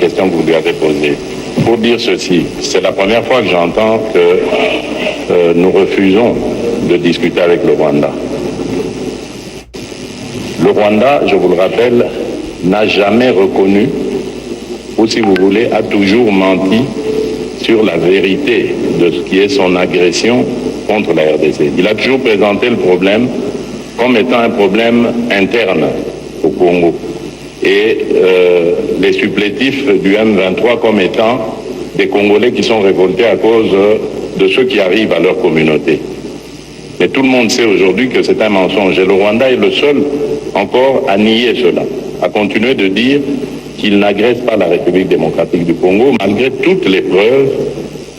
question que vous lui avez posée. Pour dire ceci, c'est la première fois que j'entends que nous refusons de discuter avec le Rwanda. Le Rwanda, je vous le rappelle, n'a jamais reconnu, ou si vous voulez, a toujours menti sur la vérité de ce qui est son agression contre la RDC. Il a toujours présenté le problème comme étant un problème interne au Congo et les supplétifs du M23 comme étant des Congolais qui sont révoltés à cause de ceux qui arrivent à leur communauté. Mais tout le monde sait aujourd'hui que c'est un mensonge et le Rwanda est le seul encore à nier cela, à continuer de dire qu'il n'agresse pas la République démocratique du Congo malgré toutes les preuves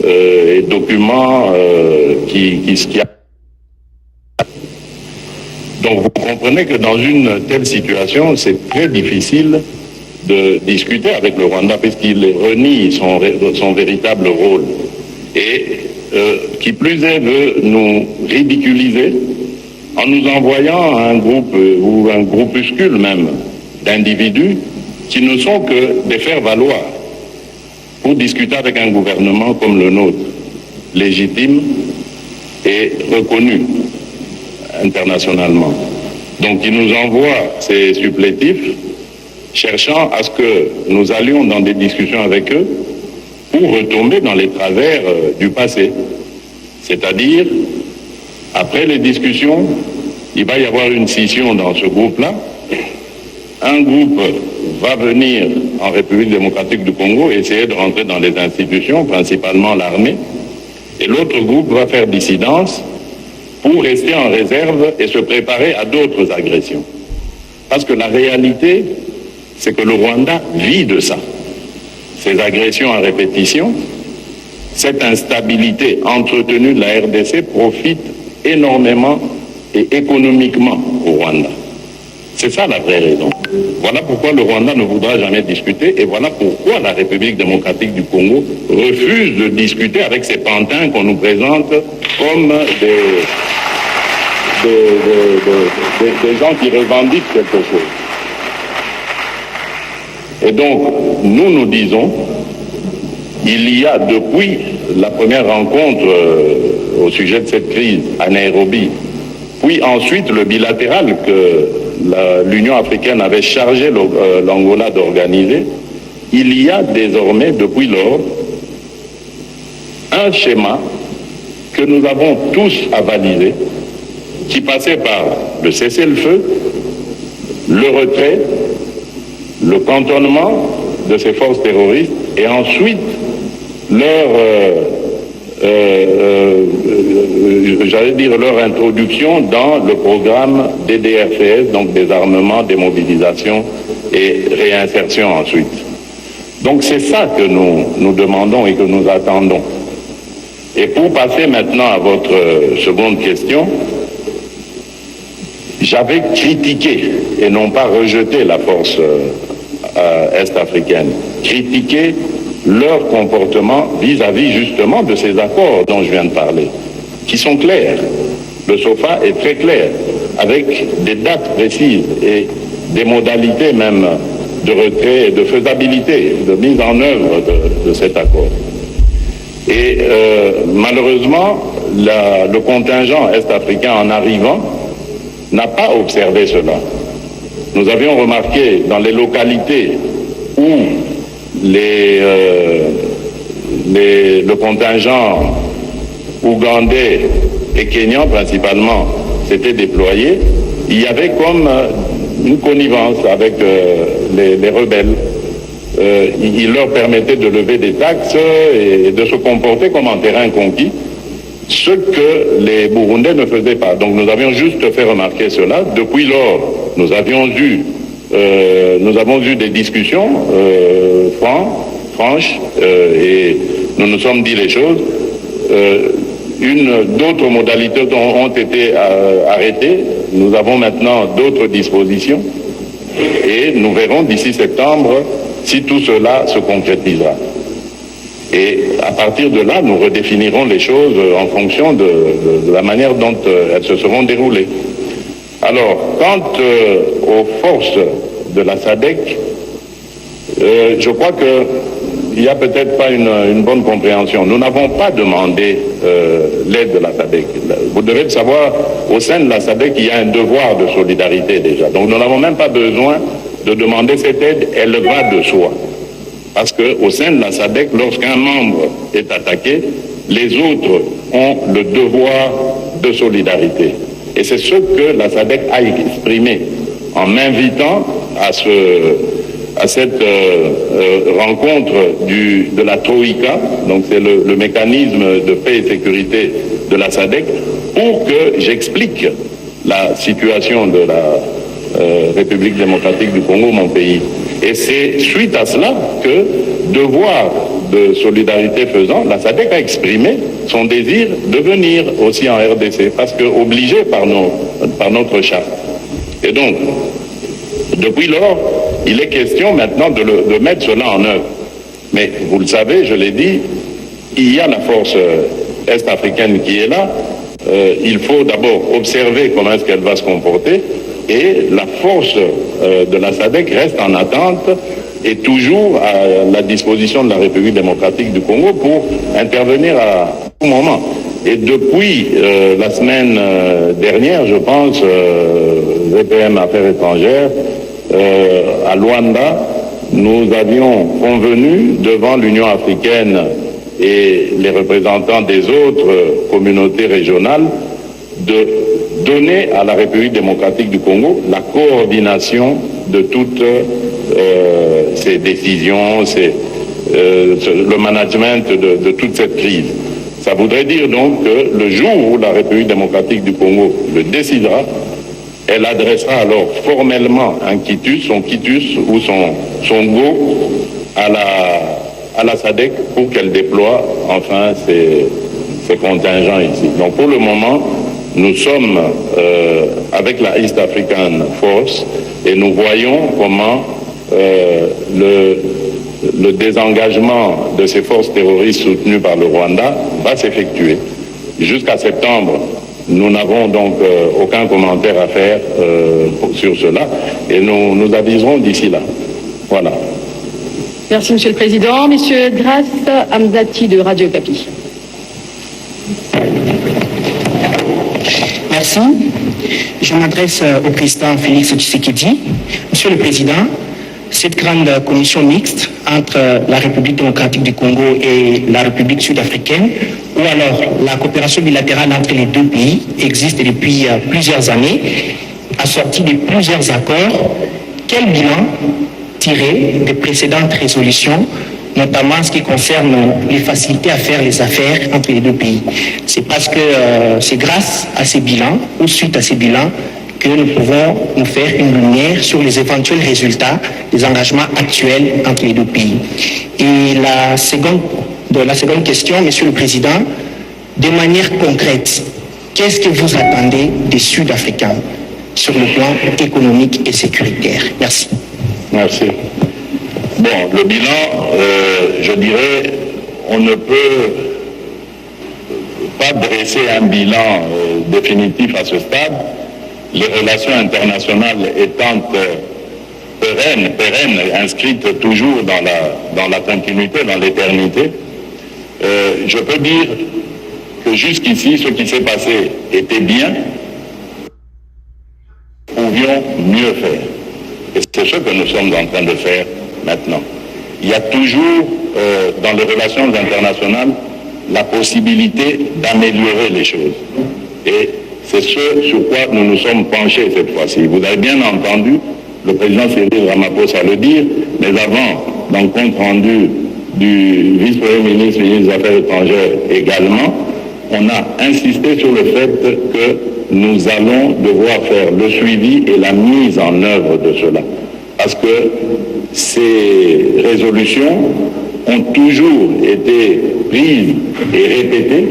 et documents qui a. Donc vous comprenez que dans une telle situation, c'est très difficile de discuter avec le Rwanda puisqu'il renie son véritable rôle et qui plus est veut nous ridiculiser en nous envoyant un groupe ou un groupuscule même d'individus qui ne sont que des faire-valoir pour discuter avec un gouvernement comme le nôtre, légitime et reconnu internationalement. Donc ils nous envoient ces supplétifs cherchant à ce que nous allions dans des discussions avec eux pour retomber dans les travers du passé. C'est-à-dire, après les discussions, il va y avoir une scission dans ce groupe-là. Un groupe va venir en République démocratique du Congo essayer de rentrer dans les institutions, principalement l'armée, et l'autre groupe va faire dissidence pour rester en réserve et se préparer à d'autres agressions. Parce que la réalité, c'est que le Rwanda vit de ça. Ces agressions à répétition, cette instabilité entretenue de la RDC profite énormément et économiquement au Rwanda. C'est ça la vraie raison. Voilà pourquoi le Rwanda ne voudra jamais discuter et voilà pourquoi la République démocratique du Congo refuse de discuter avec ces pantins qu'on nous présente comme des gens qui revendiquent quelque chose. Et donc, nous disons, il y a depuis la première rencontre au sujet de cette crise à Nairobi, puis ensuite le bilatéral que l'Union africaine avait chargé l'Angola d'organiser, il y a désormais, depuis lors, un schéma que nous avons tous avalisé, qui passait par le cessez-le-feu, le retrait, le cantonnement de ces forces terroristes et ensuite leur introduction dans le programme DDRCS, donc désarmement, démobilisation et réinsertion ensuite. Donc c'est ça que nous demandons et que nous attendons. Et pour passer maintenant à votre seconde question, j'avais critiqué et non pas rejeté la force est-africaine, critiqué leur comportement vis-à-vis justement de ces accords dont je viens de parler, qui sont clairs. Le SOFA est très clair, avec des dates précises et des modalités même de retrait et de faisabilité, de mise en œuvre de cet accord. Et malheureusement, le contingent est-africain en arrivant n'a pas observé cela. Nous avions remarqué dans les localités où le contingent ougandais et kenyan principalement s'était déployé, il y avait comme une connivence avec les rebelles. Il leur permettait de lever des taxes et de se comporter comme en terrain conquis, ce que les Burundais ne faisaient pas. Donc nous avions juste fait remarquer cela. Depuis lors, nous avons eu des discussions franches et nous nous sommes dit les choses. D'autres modalités ont été arrêtées. Nous avons maintenant d'autres dispositions et nous verrons d'ici septembre si tout cela se concrétisera. Et à partir de là, nous redéfinirons les choses en fonction de la manière dont elles se seront déroulées. Alors, quant aux forces de la SADC, Je crois qu'il n'y a peut-être pas une bonne compréhension. Nous n'avons pas demandé l'aide de la SADC. Vous devez le savoir, au sein de la SADC, il y a un devoir de solidarité déjà. Donc nous n'avons même pas besoin de demander cette aide, elle va de soi. Parce qu'au sein de la SADC, lorsqu'un membre est attaqué, les autres ont le devoir de solidarité. Et c'est ce que la SADC a exprimé en m'invitant à cette rencontre de la Troïka, donc c'est le mécanisme de paix et sécurité de la SADC, pour que j'explique la situation de la République démocratique du Congo, mon pays. Et c'est suite à cela que, devoir de solidarité faisant, la SADC a exprimé son désir de venir aussi en RDC, parce que obligé par notre charte. Et donc, depuis lors, il est question maintenant de mettre cela en œuvre. Mais vous le savez, je l'ai dit, il y a la force est-africaine qui est là. Il faut d'abord observer comment est-ce qu'elle va se comporter. Et la force de la SADC reste en attente et toujours à la disposition de la République démocratique du Congo pour intervenir à tout moment. Et depuis la semaine dernière, je pense, VPM Affaires étrangères, à Luanda, nous avions convenu devant l'Union africaine et les représentants des autres communautés régionales de donner à la République démocratique du Congo la coordination de toutes ces décisions, le management de toute cette crise. Ça voudrait dire donc que le jour où la République démocratique du Congo le décidera, elle adressera alors formellement son quitus ou son go à la SADC pour qu'elle déploie enfin ses contingents ici. Donc pour le moment, nous sommes avec la East African Force et nous voyons comment le désengagement de ces forces terroristes soutenues par le Rwanda va s'effectuer. Jusqu'à septembre, nous n'avons donc aucun commentaire à faire sur cela et nous aviserons d'ici là. Voilà. Merci Monsieur le Président. Monsieur Grace Amzati de Radio Okapi. Merci. Je m'adresse au président Félix Tshisekedi. Monsieur le Président, cette grande commission mixte entre la République démocratique du Congo et la République sud-africaine, ou alors la coopération bilatérale entre les deux pays, existe depuis plusieurs années, assortie de plusieurs accords. Quel bilan tirer des précédentes résolutions, notamment en ce qui concerne les facilités à faire les affaires entre les deux pays? C'est parce que c'est grâce à ces bilans, ou suite à ces bilans, que nous pouvons nous faire une lumière sur les éventuels résultats des engagements actuels entre les deux pays. Et la seconde question, Monsieur le Président, de manière concrète, qu'est-ce que vous attendez des Sud-Africains sur le plan économique et sécuritaire? Merci. Merci. Bon, le bilan, je dirais, on ne peut pas dresser un bilan définitif à ce stade. Les relations internationales étant pérennes, inscrites toujours dans la continuité, dans l'éternité, je peux dire que jusqu'ici, ce qui s'est passé était bien, nous pouvions mieux faire. Et c'est ce que nous sommes en train de faire maintenant. Il y a toujours, dans les relations internationales, la possibilité d'améliorer les choses. Et c'est ce sur quoi nous nous sommes penchés cette fois-ci. Vous avez bien entendu le président Cyril Ramaphosa le dire, mais avant, dans le compte rendu du vice-premier ministre, ministre des Affaires étrangères également, on a insisté sur le fait que nous allons devoir faire le suivi et la mise en œuvre de cela. Parce que ces résolutions ont toujours été prises et répétées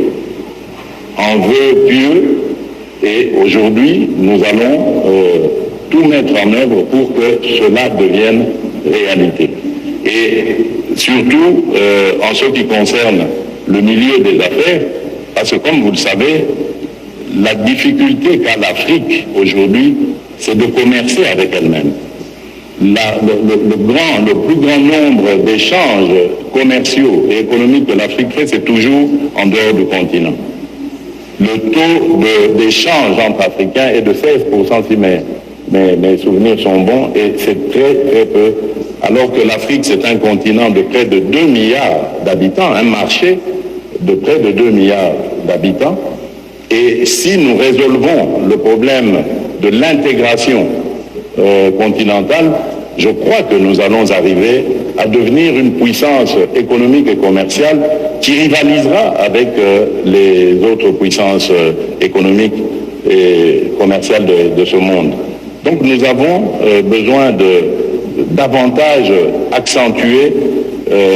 en vœux pieux. Et aujourd'hui, nous allons tout mettre en œuvre pour que cela devienne réalité. Et surtout, en ce qui concerne le milieu des affaires, parce que comme vous le savez, la difficulté qu'a l'Afrique aujourd'hui, c'est de commercer avec elle-même. le plus grand nombre d'échanges commerciaux et économiques que l'Afrique fait, c'est toujours en dehors du continent. Le taux d'échange entre Africains est de 16%, si mes souvenirs sont bons, et c'est très très peu. Alors que l'Afrique, c'est un continent de près de 2 milliards d'habitants, un marché de près de 2 milliards d'habitants. Et si nous résolvons le problème de l'intégration continentale, je crois que nous allons arriver à devenir une puissance économique et commerciale qui rivalisera avec les autres puissances économiques et commerciales de ce monde. Donc nous avons besoin de davantage accentuer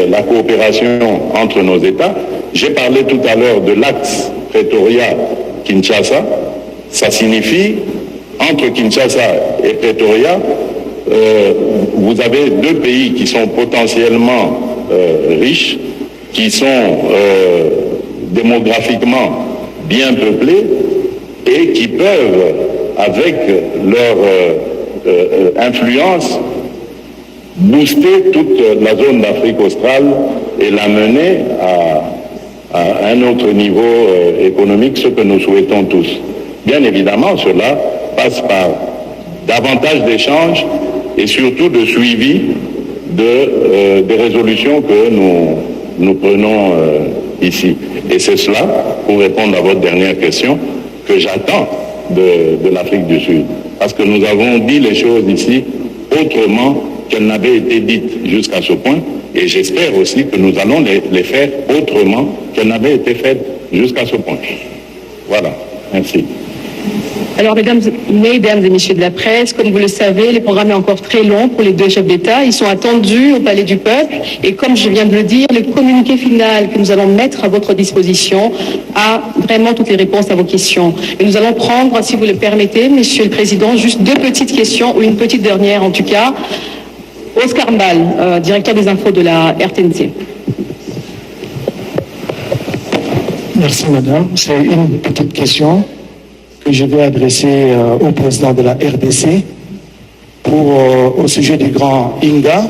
la coopération entre nos États. J'ai parlé tout à l'heure de l'axe Pretoria-Kinshasa. Ça signifie, entre Kinshasa et Pretoria, vous avez deux pays qui sont potentiellement riches, qui sont démographiquement bien peuplés et qui peuvent, avec leur influence, booster toute la zone d'Afrique australe et l'amener à un autre niveau économique, ce que nous souhaitons tous. Bien évidemment, cela passe par davantage d'échanges et surtout de suivi des résolutions que nous prenons ici. Et c'est cela, pour répondre à votre dernière question, que j'attends de l'Afrique du Sud. Parce que nous avons dit les choses ici autrement qu'elles n'avaient été dites jusqu'à ce point. Et j'espère aussi que nous allons les faire autrement qu'elles n'avaient été faites jusqu'à ce point. Voilà. Merci. Alors, mesdames et messieurs de la presse, comme vous le savez, le programme est encore très long pour les deux chefs d'État. Ils sont attendus au Palais du Peuple. Et comme je viens de le dire, le communiqué final que nous allons mettre à votre disposition a vraiment toutes les réponses à vos questions. Et nous allons prendre, si vous le permettez, Monsieur le Président, juste deux petites questions, ou une petite dernière en tout cas. Oscar Mbal, directeur des infos de la RTNC. Merci madame. C'est une petite question que je vais adresser au président de la RDC au sujet du grand Inga,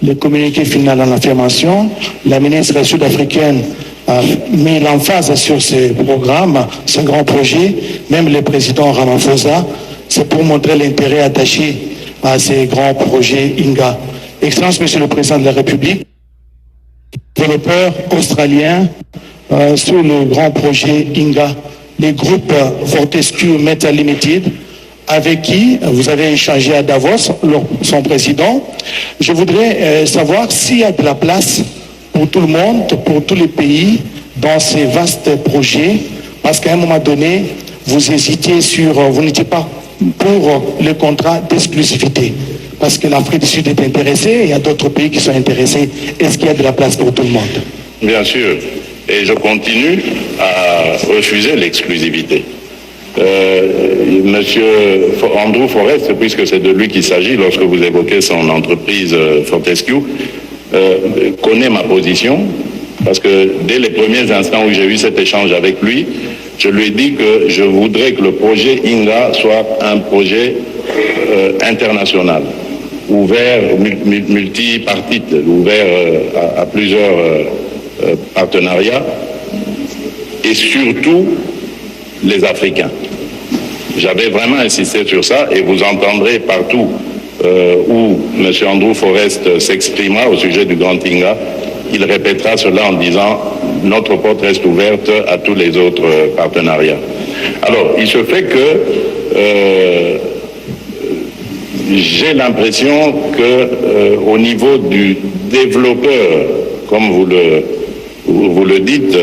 le communiqué final en affirmation. La ministre sud-africaine a mis l'emphase sur ce programme, ce grand projet, même le président Ramaphosa, c'est pour montrer l'intérêt attaché à ces grands projets Inga. Excellence, Monsieur le Président de la République, développeurs australiens sur le grand projet Inga, les groupes Fortescue Metal Limited, avec qui vous avez échangé à Davos, son président. Je voudrais savoir s'il y a de la place pour tout le monde, pour tous les pays, dans ces vastes projets, parce qu'à un moment donné, vous hésitiez vous n'étiez pas pour le contrat d'exclusivité, parce que l'Afrique du Sud est intéressée, il y a d'autres pays qui sont intéressés. Est-ce qu'il y a de la place pour tout le monde? Bien sûr, et je continue à refuser l'exclusivité. Monsieur Andrew Forrest, puisque c'est de lui qu'il s'agit lorsque vous évoquez son entreprise Fortescue, connaît ma position, parce que dès les premiers instants où j'ai eu cet échange avec lui, je lui ai dit que je voudrais que le projet Inga soit un projet international, ouvert, multipartite, ouvert à plusieurs partenariats, et surtout les Africains. J'avais vraiment insisté sur ça, et vous entendrez partout où M. Andrew Forrest s'exprimera au sujet du Grand Inga, il répétera cela en disant « Notre porte reste ouverte à tous les autres partenariats ». Alors, il se fait que j'ai l'impression qu'au niveau du développeur, comme vous le dites,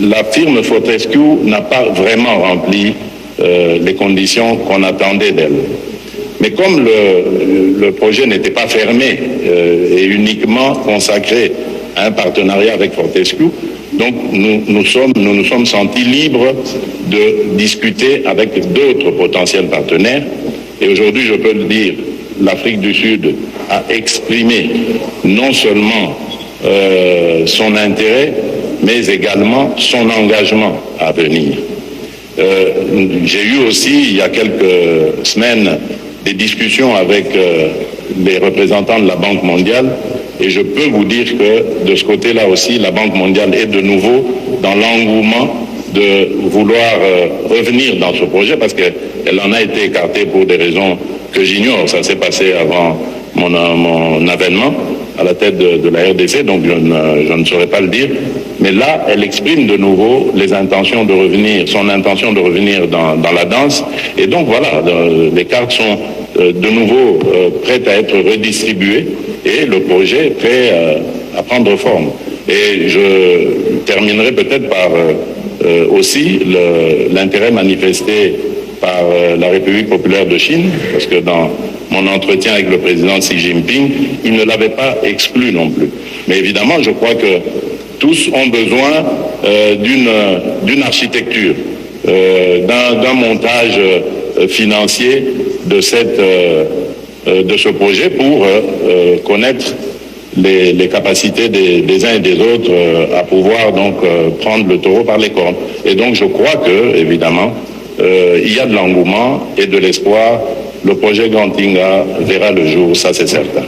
la firme Fortescue n'a pas vraiment rempli les conditions qu'on attendait d'elle. Mais comme le projet n'était pas fermé et uniquement consacré à un partenariat avec Fortescue, donc nous nous sommes sentis libres de discuter avec d'autres potentiels partenaires. Et aujourd'hui, je peux le dire, l'Afrique du Sud a exprimé non seulement son intérêt, mais également son engagement à venir. J'ai eu aussi, il y a quelques semaines, des discussions avec les représentants de la Banque mondiale et je peux vous dire que de ce côté-là aussi, la Banque mondiale est de nouveau dans l'engouement de vouloir revenir dans ce projet parce qu'elle en a été écartée pour des raisons que j'ignore. Ça s'est passé avant mon avènement à la tête de la RDC, donc je ne saurais pas le dire. Mais là, elle exprime de nouveau les intentions de revenir, son intention de revenir dans la danse. Et donc voilà, les cartes sont de nouveau prêtes à être redistribuées et le projet est prêt à prendre forme. Et je terminerai peut-être par aussi l'intérêt manifesté par la République populaire de Chine, parce que dans mon entretien avec le président Xi Jinping, il ne l'avait pas exclu non plus. Mais évidemment, je crois que tous ont besoin d'une architecture, d'un montage financier de ce projet pour connaître les capacités des uns et des autres à pouvoir donc prendre le taureau par les cornes. Et donc je crois que, évidemment, il y a de l'engouement et de l'espoir. Le projet Grand Inga verra le jour, ça c'est certain.